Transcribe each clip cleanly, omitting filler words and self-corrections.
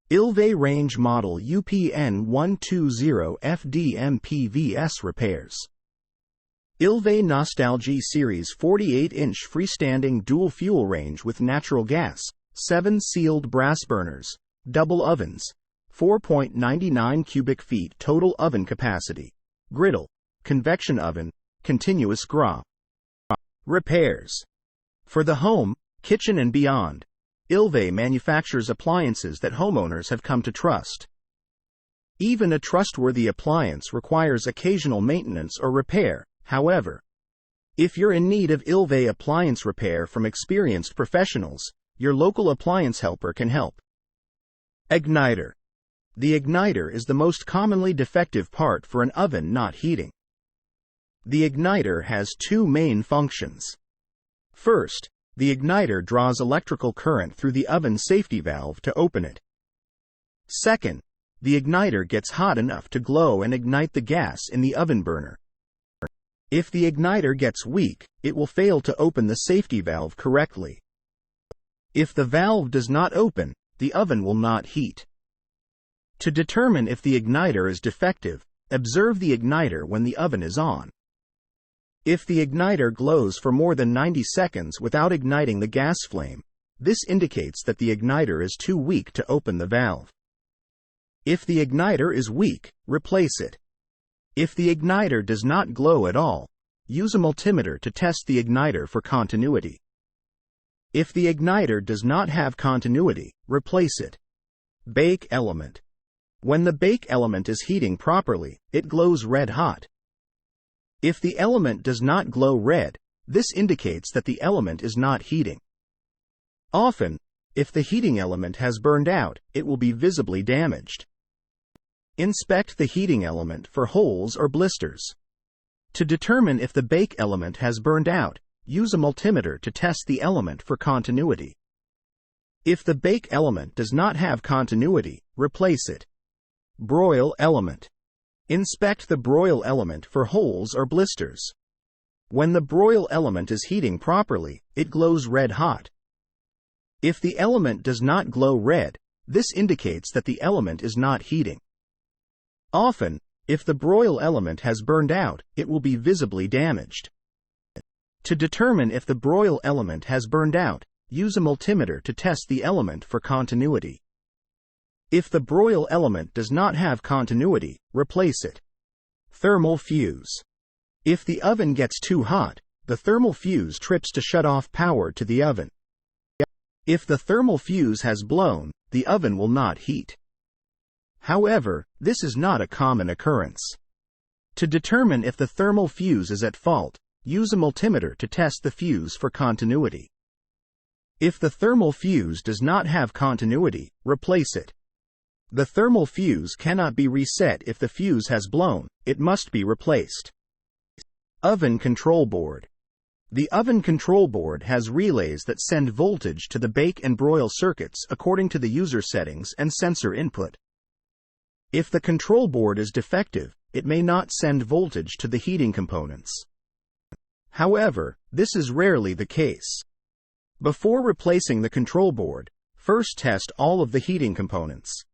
Ilve range model UPN120FDMPVS repairs. Ilve Nostalgie Series 48-inch freestanding dual-fuel range with natural gas, 7 sealed brass burners, double ovens, 4.99 cubic feet total oven capacity, griddle, convection oven, continuous gras. Repairs. For the home, kitchen and beyond, Ilve manufactures appliances that homeowners have come to trust. Even a trustworthy appliance requires occasional maintenance or repair, however. If you're in need of Ilve appliance repair from experienced professionals, your local appliance helper can help. Igniter. The igniter is the most commonly defective part for an oven not heating. The igniter has two main functions. First, the igniter draws electrical current through the oven safety valve to open it. Second, the igniter gets hot enough to glow and ignite the gas in the oven burner. If the igniter gets weak, it will fail to open the safety valve correctly. If the valve does not open, the oven will not heat. To determine if the igniter is defective, observe the igniter when the oven is on. If the igniter glows for more than 90 seconds without igniting the gas flame, this indicates that the igniter is too weak to open the valve. If the igniter is weak, replace it. If the igniter does not glow at all, use a multimeter to test the igniter for continuity. If the igniter does not have continuity, replace it. Bake element. When the bake element is heating properly, it glows red hot. If the element does not glow red, this indicates that the element is not heating. Often, if the heating element has burned out, it will be visibly damaged. Inspect the heating element for holes or blisters. To determine if the bake element has burned out, use a multimeter to test the element for continuity. If the bake element does not have continuity, replace it. Broil element. Inspect the broil element for holes or blisters. When the broil element is heating properly, it glows red hot. If the element does not glow red, this indicates that the element is not heating. Often, if the broil element has burned out, it will be visibly damaged. To determine if the broil element has burned out, use a multimeter to test the element for continuity. If the broil element does not have continuity, replace it. Thermal fuse. If the oven gets too hot, the thermal fuse trips to shut off power to the oven. If the thermal fuse has blown, the oven will not heat. However, this is not a common occurrence. To determine if the thermal fuse is at fault, use a multimeter to test the fuse for continuity. If the thermal fuse does not have continuity, replace it. The thermal fuse cannot be reset if the fuse has blown, it must be replaced. Oven control board. The oven control board has relays that send voltage to the bake and broil circuits according to the user settings and sensor input. If the control board is defective, it may not send voltage to the heating components. However, this is rarely the case. Before replacing the control board, first test all of the heating components.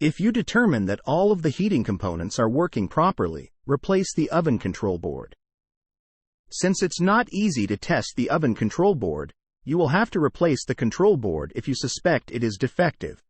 If you determine that all of the heating components are working properly, replace the oven control board. Since it's not easy to test the oven control board, you will have to replace the control board if you suspect it is defective.